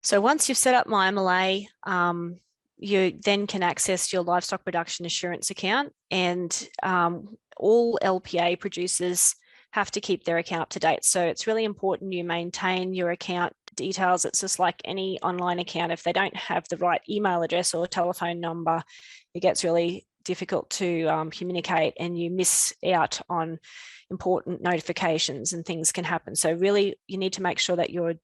So once you've set up MyMLA, you then can access your Livestock Production Assurance account, and all LPA producers have to keep their account up to date. So it's really important you maintain your account details. It's just like any online account. If they don't have the right email address or telephone number, it gets really difficult to communicate, and you miss out on important notifications and things can happen. So really you need to make sure that your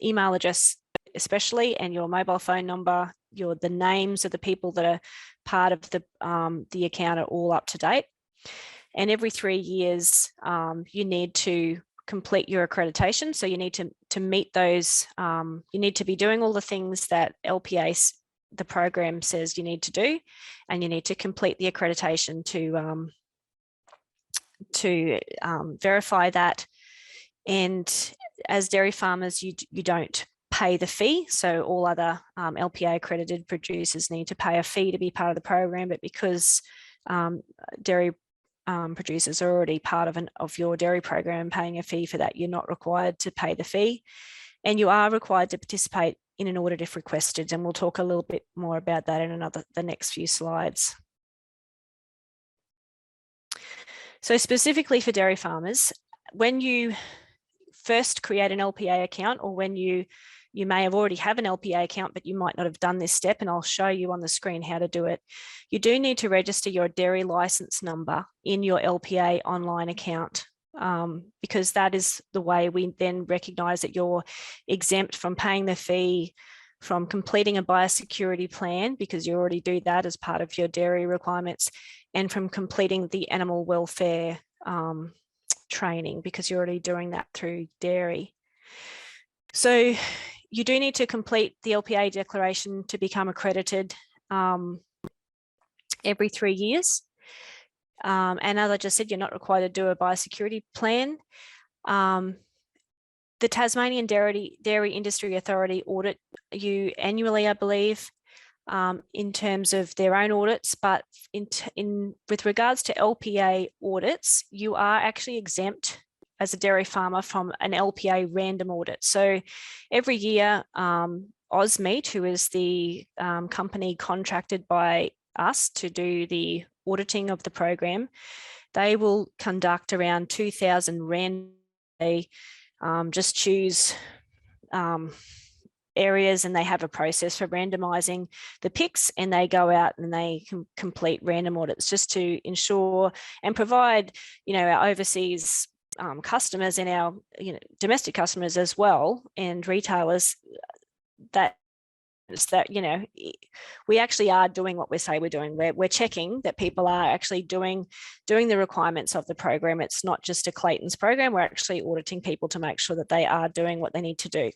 email address especially, and your mobile phone number, the names of the people that are part of the account are all up to date. And every 3 years, you need to complete your accreditation. So you need to meet those, you need to be doing all the things that LPA, the program, says you need to do, and you need to complete the accreditation to verify that. And as dairy farmers, you don't pay the fee. So all other LPA accredited producers need to pay a fee to be part of the program, but because dairy producers are already part of your dairy program and paying a fee for that, you're not required to pay the fee. And you are required to participate in an audit if requested, and we'll talk a little bit more about that in the next few slides. So specifically for dairy farmers, when you first create an LPA account, or when you may have already have an LPA account, but you might not have done this step, and I'll show you on the screen how to do it. You do need to register your dairy license number in your LPA online account, because that is the way we then recognise that you're exempt from paying the fee, from completing a biosecurity plan, because you already do that as part of your dairy requirements, and from completing the animal welfare training, because you're already doing that through dairy. So you do need to complete the LPA declaration to become accredited every 3 years. And as I just said, you're not required to do a biosecurity plan. The Tasmanian Dairy Industry Authority audit you annually, I believe, in terms of their own audits, but with regards to LPA audits, you are actually exempt as a dairy farmer from an LPA random audit. So every year, AusMeat, who is the company contracted by us to do the auditing of the program, they will conduct around 2,000 random. They just choose areas, and they have a process for randomizing the picks, and they go out and they complete random audits just to ensure and provide, our overseas customers and our domestic customers as well, and retailers, that we actually are doing what we say we're doing. We're checking that people are actually doing the requirements of the program. It's not just a Clayton's program. We're actually auditing people to make sure that they are doing what they need to do.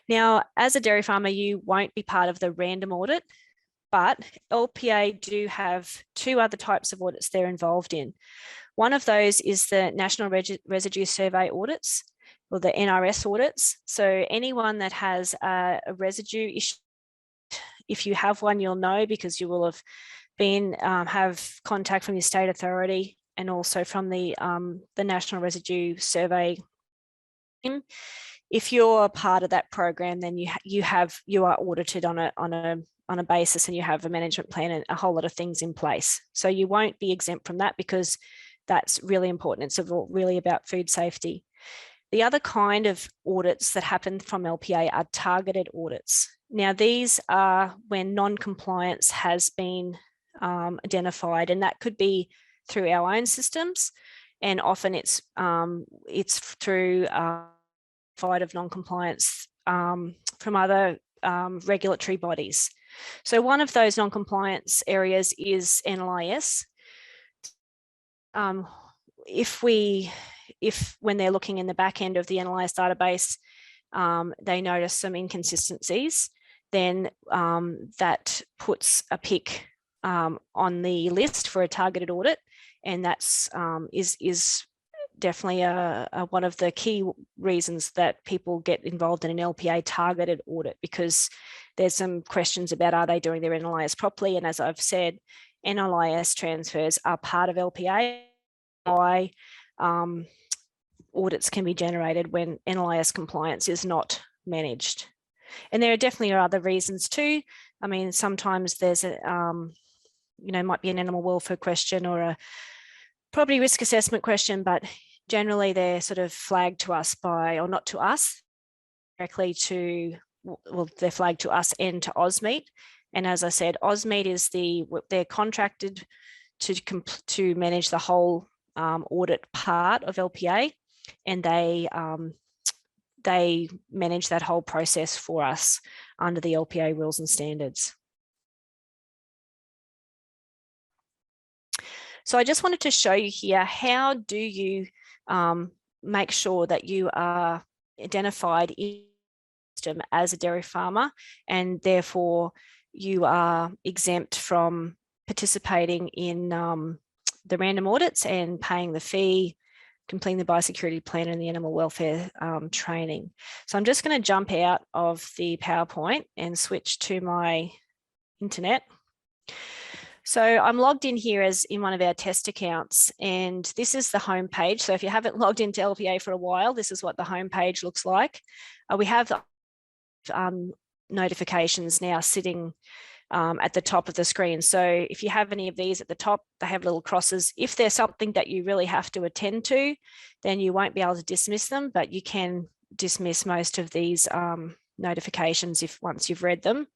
Now, as a dairy farmer, you won't be part of the random audit, but LPA do have 2 other types of audits they're involved in. One of those is the National Residue Survey audits, or the NRS audits. So anyone that has a residue issue, if you have one, you'll know, because you will have have contact from your state authority and also from the National Residue Survey team. If you're a part of that program, then you are audited on a basis, and you have a management plan and a whole lot of things in place. So you won't be exempt from that, because that's really important. It's really about food safety. The other kind of audits that happen from LPA are targeted audits. Now, these are when non-compliance has been identified, and that could be through our own systems, and often it's through of non-compliance from other regulatory bodies. So one of those non-compliance areas is NLIS. If when they're looking in the back end of the NLIS database, they notice some inconsistencies, then that puts a pick on the list for a targeted audit, and that's is definitely one of the key reasons that people get involved in an LPA targeted audit, because there's some questions about, are they doing their NLIS properly? And as I've said, NLIS transfers are part of LPA. Why audits can be generated when NLIS compliance is not managed. And there are definitely other reasons too. I mean, sometimes there's a, might be an animal welfare question or a property risk assessment question, but generally they're sort of flagged to us by, or not to us, directly to, well, they're flagged to us and to AusMeet. And as I said, AusMeet is they're contracted to manage the whole audit part of LPA, and they manage that whole process for us under the LPA rules and standards. So I just wanted to show you here, how do you make sure that you are identified in the system as a dairy farmer, and therefore you are exempt from participating in the random audits and paying the fee, completing the biosecurity plan and the animal welfare training. So I'm just going to jump out of the PowerPoint and switch to my internet. So I'm logged in here as in one of our test accounts, and this is the home page. So if you haven't logged into LPA for a while, this is what the home page looks like. We have notifications now sitting at the top of the screen. So if you have any of these at the top, they have little crosses. If there's something that you really have to attend to, then you won't be able to dismiss them, but you can dismiss most of these notifications once you've read them.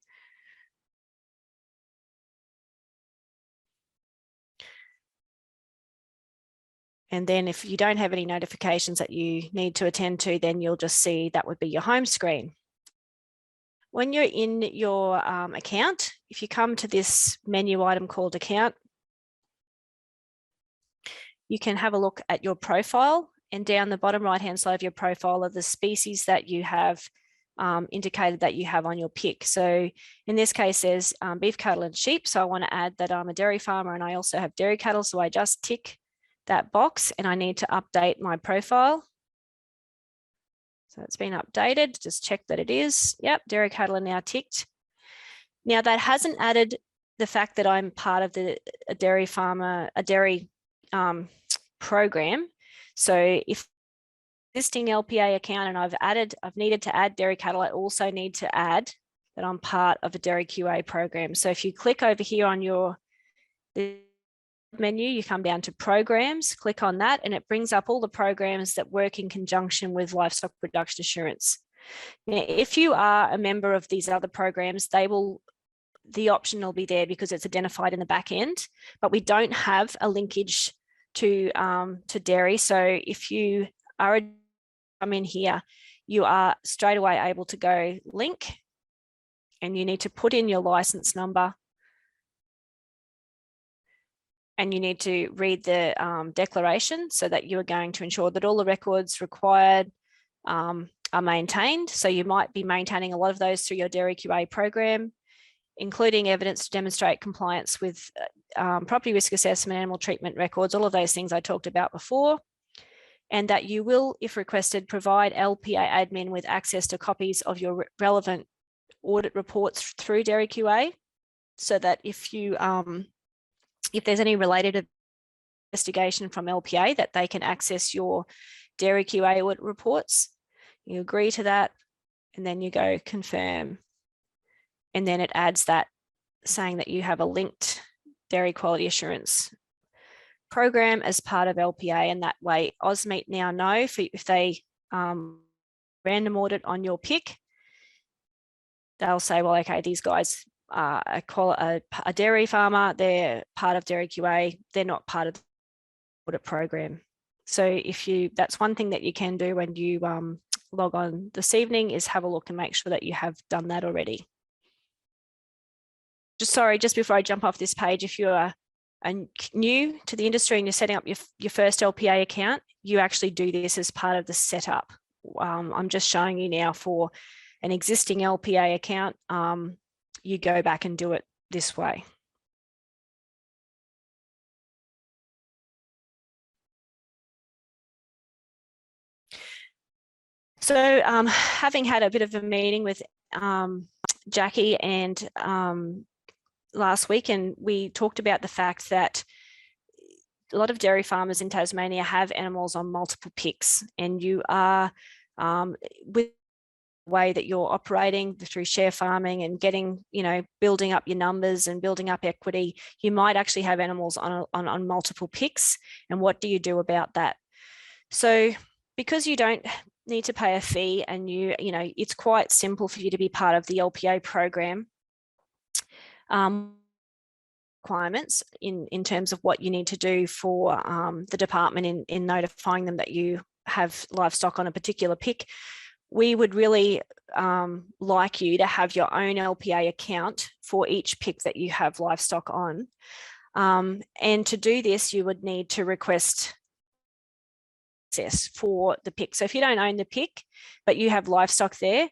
And then if you don't have any notifications that you need to attend to, then you'll just see that would be your home screen. When you're in your account, if you come to this menu item called account, you can have a look at your profile, and down the bottom right-hand side of your profile are the species that you have indicated that you have on your pick. So in this case, there's beef cattle and sheep. So I want to add that I'm a dairy farmer and I also have dairy cattle. So I just tick that box and I need to update my profile. So it's been updated, just check that it is. Yep, dairy cattle are now ticked. Now that hasn't added the fact that I'm part of a dairy program. So if existing LPA account and I've needed to add dairy cattle, I also need to add that I'm part of a dairy QA program. So if you click over here on the menu, you come down to programs, click on that, and it brings up all the programs that work in conjunction with Livestock Production Assurance. Now, if you are a member of these other programs, the option will be there because it's identified in the back end, but we don't have a linkage to dairy. So if you are come in here, you are straight away able to go link, and you need to put in your license number. And you need to read the declaration so that you are going to ensure that all the records required are maintained. So you might be maintaining a lot of those through your dairy QA program, including evidence to demonstrate compliance with property risk assessment, animal treatment records, all of those things I talked about before. And that you will, if requested, provide LPA admin with access to copies of your relevant audit reports through dairy QA, so that if there's any related investigation from LPA, that they can access your dairy QA audit reports. You agree to that, and then you go confirm. And then it adds that saying that you have a linked dairy quality assurance program as part of LPA, and that way AusMeet now know if they random audit on your pick, they'll say, well, okay, these guys are a dairy farmer, they're part of dairy QA, they're not part of the audit program. So that's one thing that you can do when you log on this evening, is have a look and make sure that you have done that already. Just before I jump off this page, if you are new to the industry and you're setting up your first LPA account, you actually do this as part of the setup. I'm just showing you now for an existing LPA account, you go back and do it this way. So having had a bit of a meeting with Jackie and last week, and we talked about the fact that a lot of dairy farmers in Tasmania have animals on multiple picks, and you are with way that you're operating through share farming and getting, building up your numbers and building up equity, you might actually have animals on multiple picks. And what do you do about that? So because you don't need to pay a fee and it's quite simple for you to be part of the LPA program, requirements in terms of what you need to do for the department in notifying them that you have livestock on a particular pick. We would really like you to have your own LPA account for each pick that you have livestock on. And to do this, you would need to request access for the pick. So if you don't own the pick, but you have livestock there,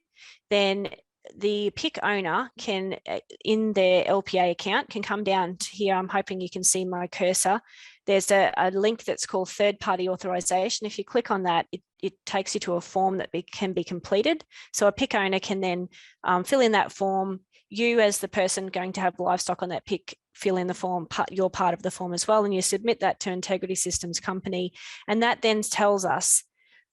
then the pick owner can, in their LPA account, can come down to here. I'm hoping you can see my cursor. There's a link that's called third-party authorization. If you click on that, it takes you to a form that can be completed. So a pick owner can then fill in that form. You, as the person going to have livestock on that pick, fill in the form, your part of the form as well, and you submit that to Integrity Systems Company. And that then tells us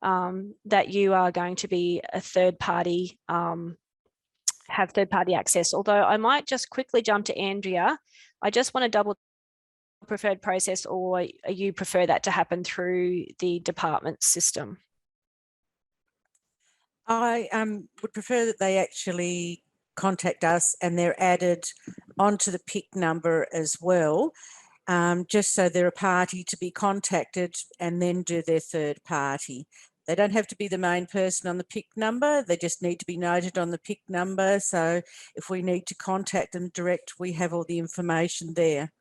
that you are going to be a third party, have third-party access. Although I might just quickly jump to Andrea. I just want to double preferred process, or you prefer that to happen through the department system? I would prefer that they actually contact us and they're added onto the pick number as well, just so they're a party to be contacted and then do their third party. They don't have to be the main person on the pick number. They just need to be noted on the pick number. So if we need to contact them direct, we have all the information there.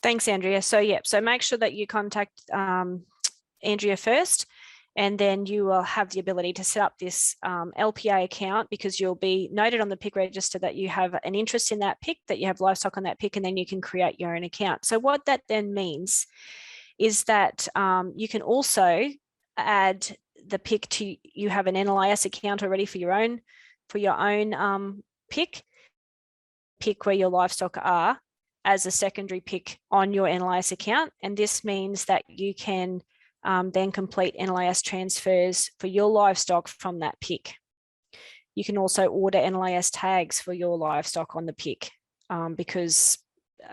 Thanks, Andrea. So, yeah, so make sure that you contact Andrea first, and then you will have the ability to set up this LPA account, because you'll be noted on the pick register that you have an interest in that pick, that you have livestock on that pick, and then you can create your own account. So what that then means is that you can also add the pick to, you have an NLIS account already for your own pick where your livestock are, as a secondary pick on your NLIS account. And this means that you can then complete NLIS transfers for your livestock from that pick. You can also order NLIS tags for your livestock on the pick, because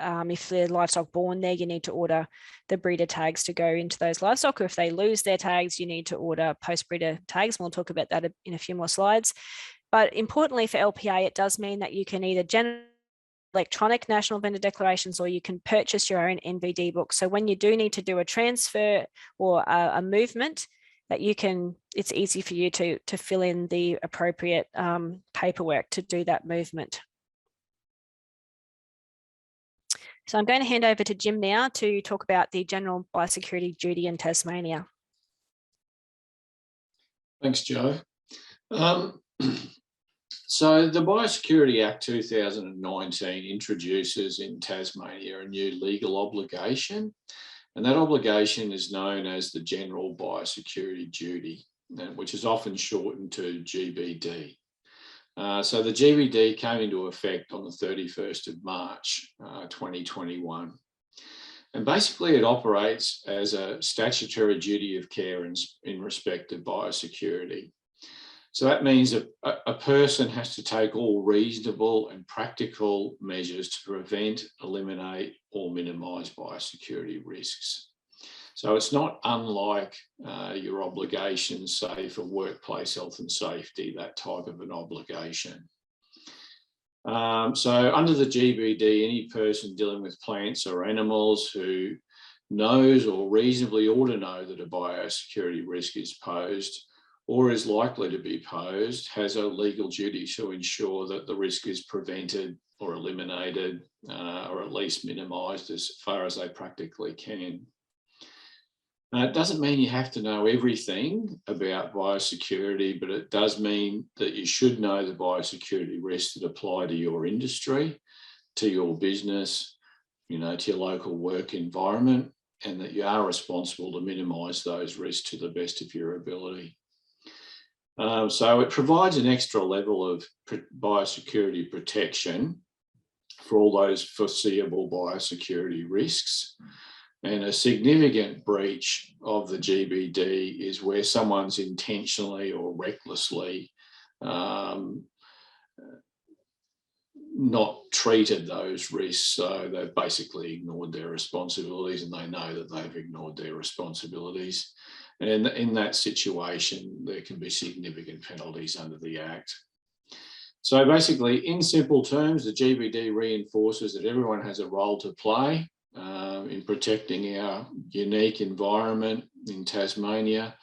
if they're livestock born there, you need to order the breeder tags to go into those livestock, or if they lose their tags, you need to order post-breeder tags. And we'll talk about that in a few more slides. But importantly for LPA, it does mean that you can either generate electronic national vendor declarations, or you can purchase your own NVD book. So when you do need to do a transfer or a movement, that you can, it's easy for you to fill in the appropriate paperwork to do that movement. So I'm going to hand over to Jim now to talk about the general biosecurity duty in Tasmania. Thanks, Jo. So the Biosecurity Act 2019 introduces in Tasmania a new legal obligation, and that obligation is known as the General Biosecurity Duty, which is often shortened to GBD. So the GBD came into effect on the 31st of March 2021. And basically it operates as a statutory duty of care in respect of biosecurity. So that means that a person has to take all reasonable and practical measures to prevent, eliminate, or minimise biosecurity risks. So it's not unlike your obligations, say, for workplace health and safety, that type of an obligation. So under the GBD, any person dealing with plants or animals who knows or reasonably ought to know that a biosecurity risk is posed or is likely to be posed has a legal duty to ensure that the risk is prevented or eliminated, or at least minimised as far as they practically can. It doesn't mean you have to know everything about biosecurity, but it does mean that you should know the biosecurity risks that apply to your industry, to your business, to your local work environment, and that you are responsible to minimise those risks to the best of your ability. So it provides an extra level of biosecurity protection for all those foreseeable biosecurity risks. And a significant breach of the GBD is where someone's intentionally or recklessly not treated those risks. So they've basically ignored their responsibilities, and they know that they've ignored their responsibilities. And in that situation, there can be significant penalties under the Act. So basically, in simple terms, the GBD reinforces that everyone has a role to play in protecting our unique environment in Tasmania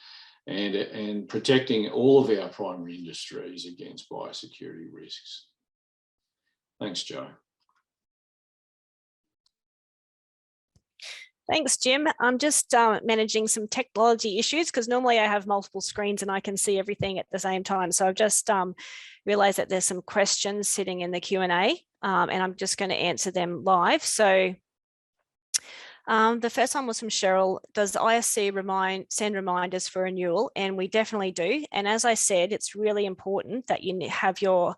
and protecting all of our primary industries against biosecurity risks. Thanks, Joe. Thanks, Jim. I'm just managing some technology issues because normally I have multiple screens and I can see everything at the same time. So I've just realized that there's some questions sitting in the Q&A and I'm just going to answer them live. So the first one was from Cheryl. Does ISC send reminders for renewal? And we definitely do. And as I said, it's really important that you have your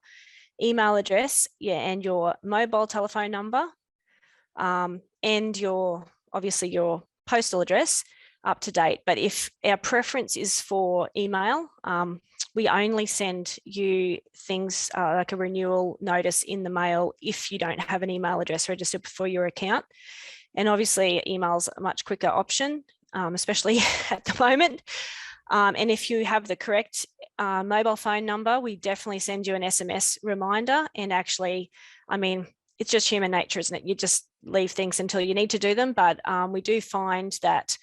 email address, and your mobile telephone number, and obviously your postal address up to date. But if our preference is for email, we only send you things like a renewal notice in the mail if you don't have an email address registered for your account. And obviously email's a much quicker option, especially at the moment. And if you have the correct mobile phone number, we definitely send you an SMS reminder. And actually, I mean, it's just human nature, isn't it? You just leave things until you need to do them. But we do find that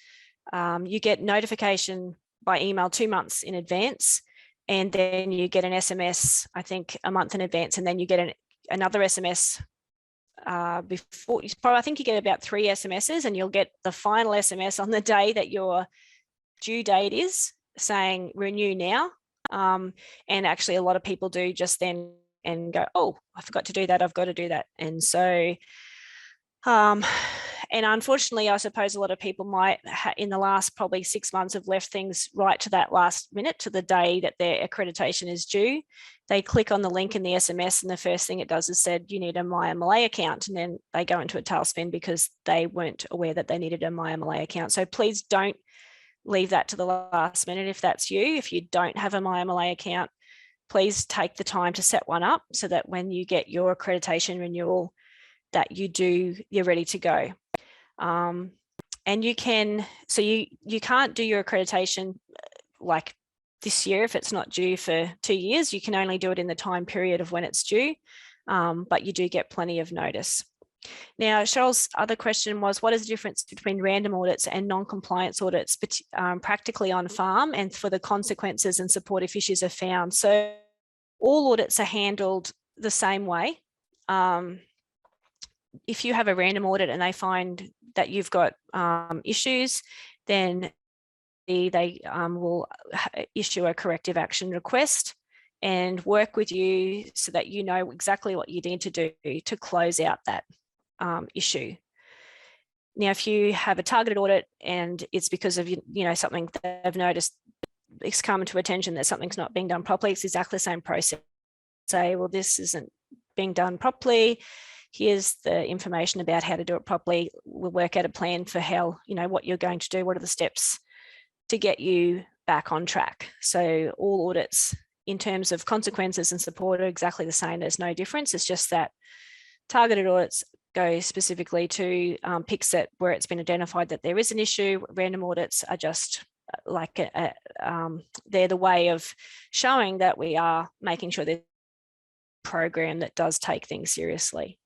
you get notification by email 2 months in advance, and then you get an SMS, I think, a month in advance, and then you get another SMS before. I think you get about 3 SMSs, and you'll get the final SMS on the day that your due date is, saying renew now. And actually a lot of people do just then and go, oh, I forgot to do that, I've got to do that. And so and unfortunately, I suppose a lot of people might in the last probably 6 months have left things right to that last minute, to the day that their accreditation is due. They click on the link in the SMS, and the first thing it does is said, you need a MyMLA account. And then they go into a tailspin because they weren't aware that they needed a MyMLA account. So please don't leave that to the last minute. If that's you, if you don't have a MyMLA account, please take the time to set one up so that when you get your accreditation renewal, that you're ready to go. And you can, so you can't do your accreditation like this year if it's not due for 2 years. You can only do it in the time period of when it's due, but you do get plenty of notice. Now, Cheryl's other question was, what is the difference between random audits and non-compliance audits, practically on farm, and for the consequences and support if issues are found? So all audits are handled the same way. If you have a random audit and they find that you've got issues, then they will issue a corrective action request and work with you so that you know exactly what you need to do to close out that issue. Now, if you have a targeted audit and it's because of something that they've noticed, it's come to attention that something's not being done properly, it's exactly the same process. Say, well, this isn't being done properly. Here's the information about how to do it properly. We'll work out a plan for how, what you're going to do. What are the steps to get you back on track? So all audits in terms of consequences and support are exactly the same. There's no difference. It's just that targeted audits go specifically to PICs where it's been identified that there is an issue. Random audits are just like they're the way of showing that we are making sure there's a program that does take things seriously.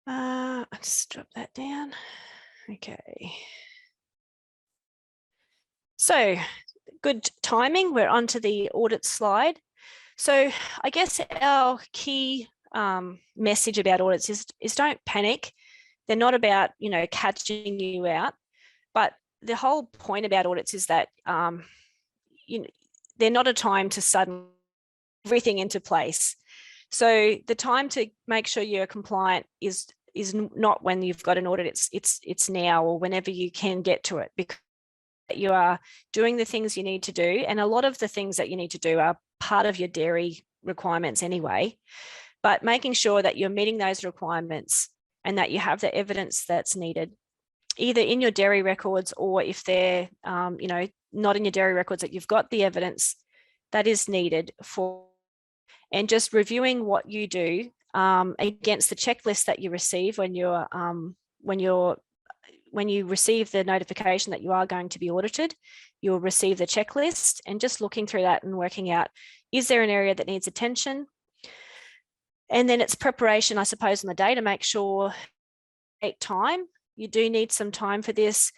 I'll just drop that down. Okay. So good timing. We're onto the audit slide. So I guess our key message about audits is don't panic. They're not about, catching you out, but the whole point about audits is that, they're not a time to suddenly everything into place. So the time to make sure you're compliant is not when you've got an audit, it's now, or whenever you can get to it, because you are doing the things you need to do. And a lot of the things that you need to do are part of your dairy requirements anyway, but making sure that you're meeting those requirements and that you have the evidence that's needed, either in your dairy records, or if they're, you know, not in your dairy records, that you've got the evidence that is needed for, and just reviewing what you do against the checklist that you receive when you receive the notification that you are going to be audited. You'll receive the checklist, and just looking through that and working out, is there an area that needs attention? And then it's preparation, I suppose, on the day to make sure take time. You do need some time for this.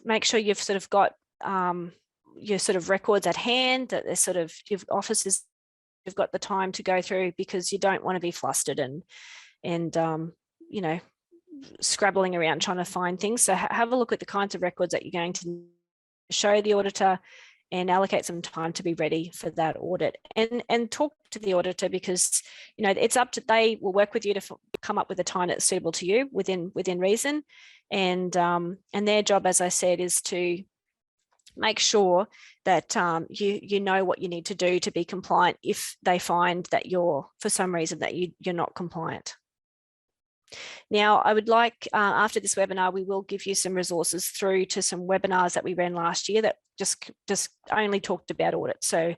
Make sure you've sort of got your sort of records at hand, that there's sort of your officers, you've got the time to go through, because you don't want to be flustered and you know, scrabbling around trying to find things. So have a look at the kinds of records that you're going to show the auditor, and allocate some time to be ready for that audit, and talk to the auditor, because, you know, it's up to, they will work with you to come up with a time that's suitable to you within reason. And their job, as I said, is to make sure that you know what you need to do to be compliant if they find that you're, for some reason, that you're not compliant. Now, I would like, after this webinar, we will give you some resources through to some webinars that we ran last year that just only talked about audit. So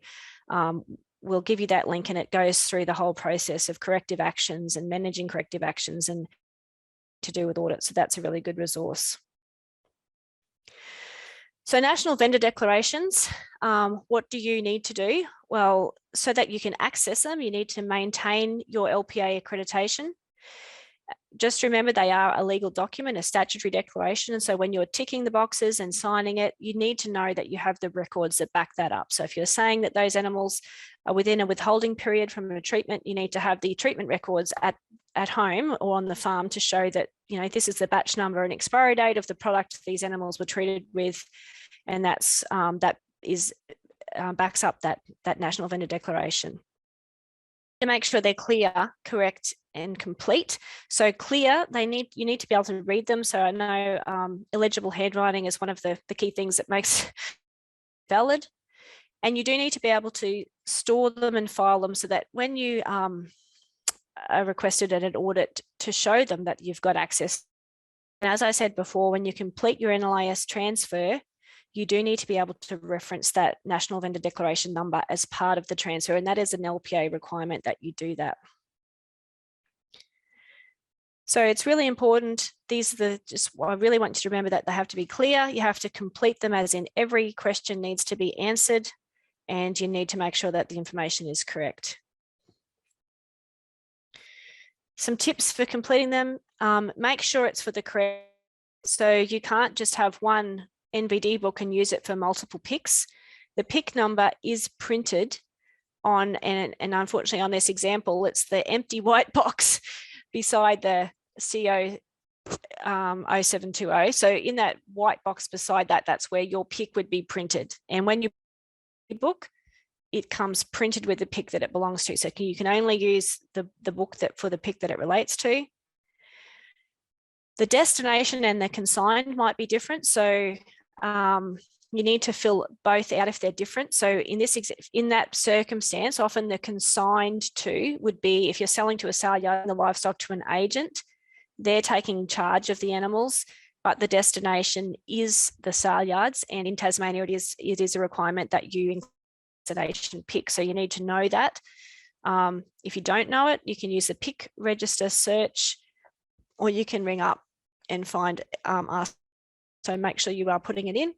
we'll give you that link, and it goes through the whole process of corrective actions and managing corrective actions and to do with audit. So that's a really good resource. So national vendor declarations, what do you need to do? Well, so that you can access them, you need to maintain your LPA accreditation. Just remember, they are a legal document, a statutory declaration. And so when you're ticking the boxes and signing it, you need to know that you have the records that back that up. So if you're saying that those animals are within a withholding period from a treatment, you need to have the treatment records at home or on the farm to show that, you know, this is the batch number and expiry date of the product these animals were treated with. And that's backs up that national vendor declaration. To make sure they're clear, correct, and complete. So clear, you need to be able to read them. So I know illegible handwriting is one of the key things that makes valid. And you do need to be able to store them and file them, so that when you are requested at an audit, to show them that you've got access. And as I said before, when you complete your NLIS transfer, you do need to be able to reference that national vendor declaration number as part of the transfer, and that is an LPA requirement that you do that. So it's really important. These are I really want you to remember that they have to be clear. You have to complete them, as in every question needs to be answered, and you need to make sure that the information is correct. Some tips for completing them: make sure it's for the correct. So you can't just have one NVD book and use it for multiple picks. The pick number is printed on, and unfortunately on this example, it's the empty white box beside the CO 0720. So in that white box beside that, that's where your pick would be printed. And when you book, it comes printed with the pick that it belongs to. So you can only use the book for the pick that it relates to. The destination and the consigned might be different. So you need to fill both out if they're different. So in that circumstance, often the consigned to would be if you're selling to a sale yard and the livestock to an agent, they're taking charge of the animals, but the destination is the sale yards. And in Tasmania, it is a requirement that you include destination pick. So you need to know that. If you don't know it, you can use the pick register search, or you can ring up and find us. So make sure you are putting it in.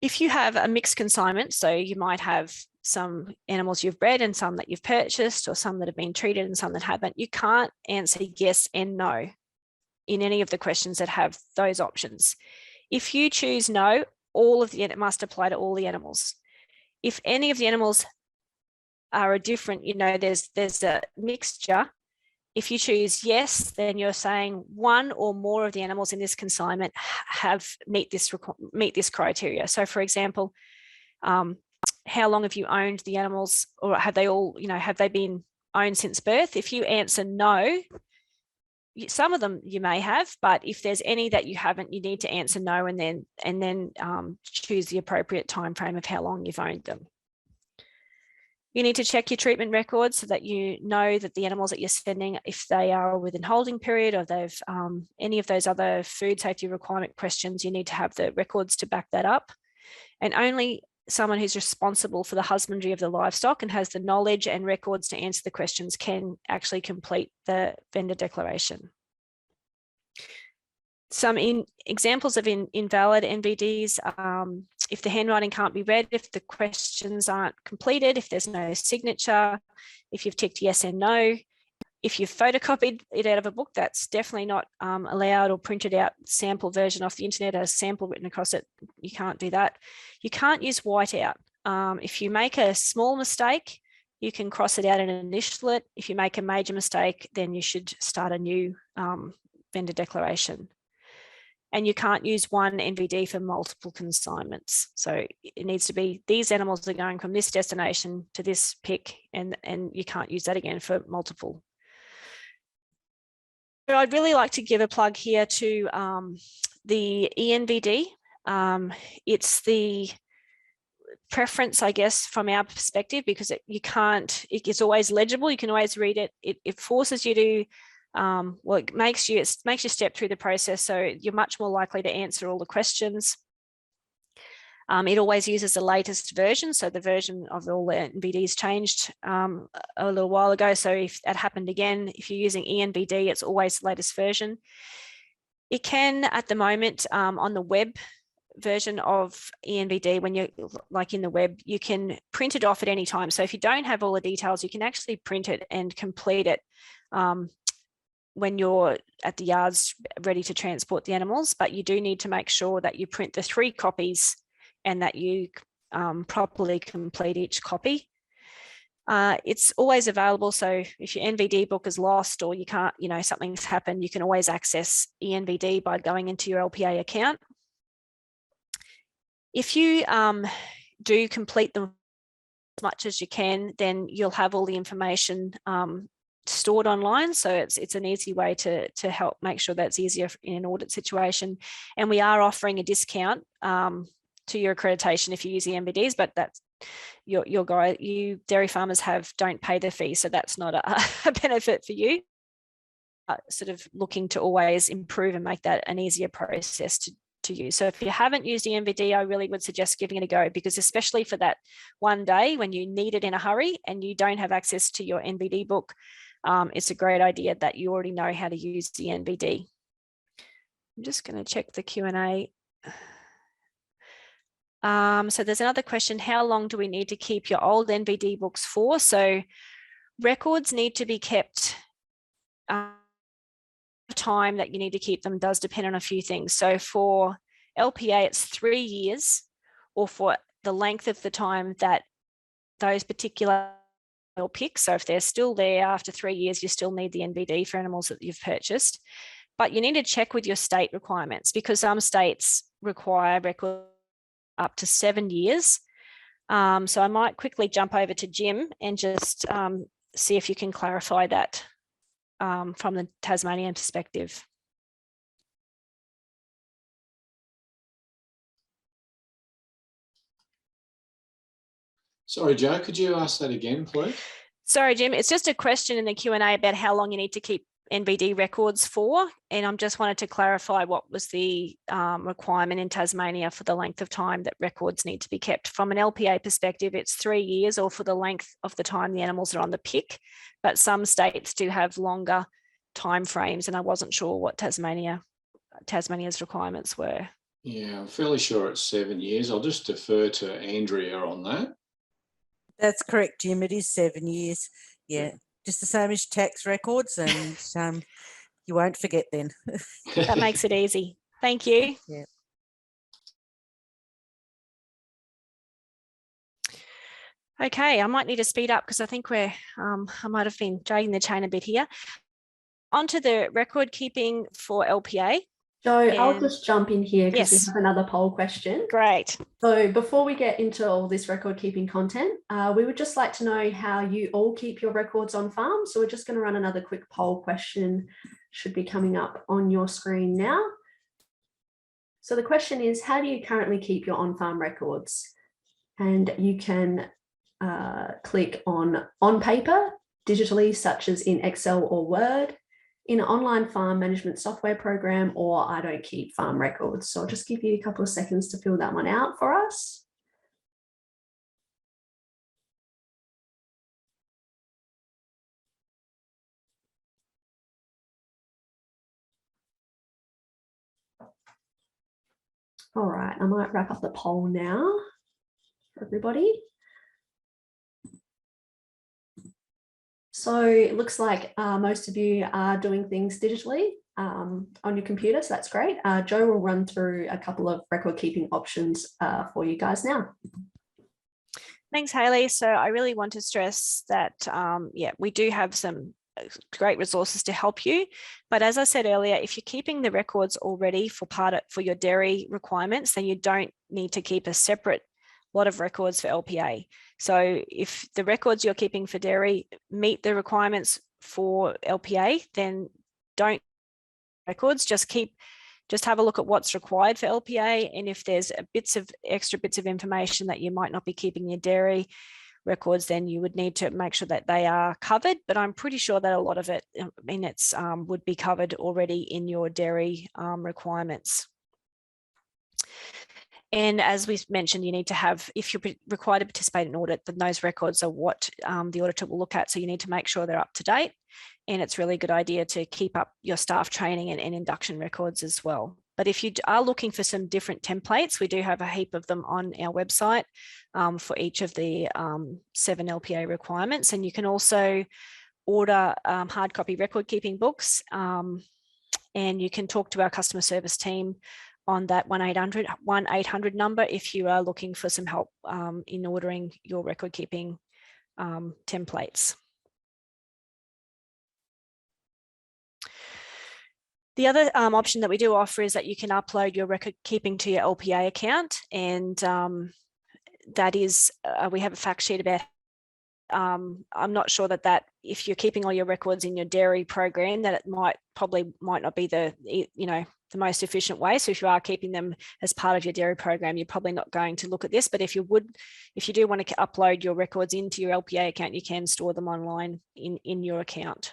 If you have a mixed consignment, so you might have some animals you've bred and some that you've purchased, or some that have been treated and some that haven't, you can't answer yes and no in any of the questions that have those options. If you choose no, it must apply to all the animals. If any of the animals are a different, there's a mixture. If you choose yes, then you're saying one or more of the animals in this consignment meet this criteria. So, for example, how long have you owned the animals, or have they been owned since birth? If you answer no, some of them you may have, but if there's any that you haven't, you need to answer no, and then choose the appropriate time frame of how long you've owned them. You need to check your treatment records so that you know that the animals that you're sending, if they are within holding period or they've any of those other food safety requirement questions, you need to have the records to back that up. And only someone who's responsible for the husbandry of the livestock and has the knowledge and records to answer the questions can actually complete the vendor declaration. Some examples of invalid NVDs, if the handwriting can't be read, if the questions aren't completed, if there's no signature, if you've ticked yes and no, if you've photocopied it out of a book, that's definitely not allowed, or printed out sample version off the internet, a sample written across it, you can't do that. You can't use whiteout. If you make a small mistake, you can cross it out and initial it. If you make a major mistake, then you should start a new vendor declaration. And you can't use one NVD for multiple consignments. So it needs to be, these animals are going from this destination to this pick, and you can't use that again for multiple. So I'd really like to give a plug here to the ENVD. It's the preference, I guess, from our perspective, because it's always legible. You can always read it. It forces you to, well, it makes you step through the process, so you're much more likely to answer all the questions. It always uses the latest version, so the version of all the NVDs changed a little while ago, so if that happened again, if you're using ENVD, it's always the latest version. It can, at the moment, on the web version of ENVD, when you're like in the web, you can print it off at any time. So if you don't have all the details, you can actually print it and complete it when you're at the yards ready to transport the animals, but you do need to make sure that you print the 3 copies and that you properly complete each copy. It's always available, so if your NVD book is lost or you can't, something's happened, you can always access ENVD by going into your LPA account. If you do complete them as much as you can, then you'll have all the information stored online, so it's an easy way to help make sure that's easier in an audit situation. And we are offering a discount to your accreditation if you use the NVDs, but that's you dairy farmers don't pay the fee, so that's not a benefit for you. Sort of looking to always improve and make that an easier process to use. So if you haven't used the NVD, I really would suggest giving it a go, because especially for that one day when you need it in a hurry and you don't have access to your NVD book, it's a great idea that you already know how to use the NVD. I'm just going to check the Q&A. So there's another question, how long do we need to keep your old NVD books for? So records need to be kept, time that you need to keep them does depend on a few things. So for LPA, it's 3 years, or for the length of the time that those particular picks. So if they're still there after 3 years, you still need the NVD for animals that you've purchased. But you need to check with your state requirements, because some states require records up to 7 years. So I might quickly jump over to Jim and just see if you can clarify that from the Tasmanian perspective. Sorry, Joe, could you ask that again, please? Sorry, Jim, it's just a question in the Q&A about how long you need to keep NVD records for, and I just wanted to clarify what was the requirement in Tasmania for the length of time that records need to be kept. From an LPA perspective, it's 3 years, or for the length of the time the animals are on the pick, but some states do have longer time frames, and I wasn't sure what Tasmania's requirements were. Yeah, I'm fairly sure it's 7 years. I'll just defer to Andrea on that. That's correct, Jim. It is 7 years. Yeah, just the same as tax records, and you won't forget then. That makes it easy. Thank you. Yeah. Okay, I might need to speed up because I think I might have been dragging the chain a bit here. Onto the record keeping for LPA. Joe, I'll just jump in here because Yes. we have another poll question. Great. So before we get into all this record keeping content, we would just like to know how you all keep your records on farm. So we're just going to run another quick poll question, should be coming up on your screen now. So the question is, how do you currently keep your on-farm records? And you can click on paper, digitally, such as in Excel or Word, in an online farm management software program, or I don't keep farm records. So I'll just give you a couple of seconds to fill that one out for us. All right, I might wrap up the poll now for everybody. So it looks like most of you are doing things digitally on your computer, so that's great. Joe will run through a couple of record keeping options for you guys now. Thanks, Hayley. So I really want to stress that, yeah, we do have some great resources to help you. But as I said earlier, if you're keeping the records already for your dairy requirements, then you don't need to keep a separate lot of records for LPA. So if the records you're keeping for dairy meet the requirements for LPA, then don't records, just have a look at what's required for LPA. And if there's extra bits of information that you might not be keeping in your dairy records, then you would need to make sure that they are covered. But I'm pretty sure that a lot of it, I mean, it's would be covered already in your dairy requirements. And as we mentioned, you need to have, if you're required to participate in audit, then those records are what the auditor will look at. So you need to make sure they're up to date. And it's really a good idea to keep up your staff training and induction records as well. But if you are looking for some different templates, we do have a heap of them on our website for each of the 7 LPA requirements. And you can also order hard copy record keeping books, and you can talk to our customer service team on that 1-800 number if you are looking for some help in ordering your record keeping templates. The other option that we do offer is that you can upload your record keeping to your LPA account, and that is, we have a fact sheet about. I'm not sure that if you're keeping all your records in your dairy program, that it probably might not be the the most efficient way. So if you are keeping them as part of your dairy program, you're probably not going to look at this. But if you do want to upload your records into your LPA account, you can store them online in your account.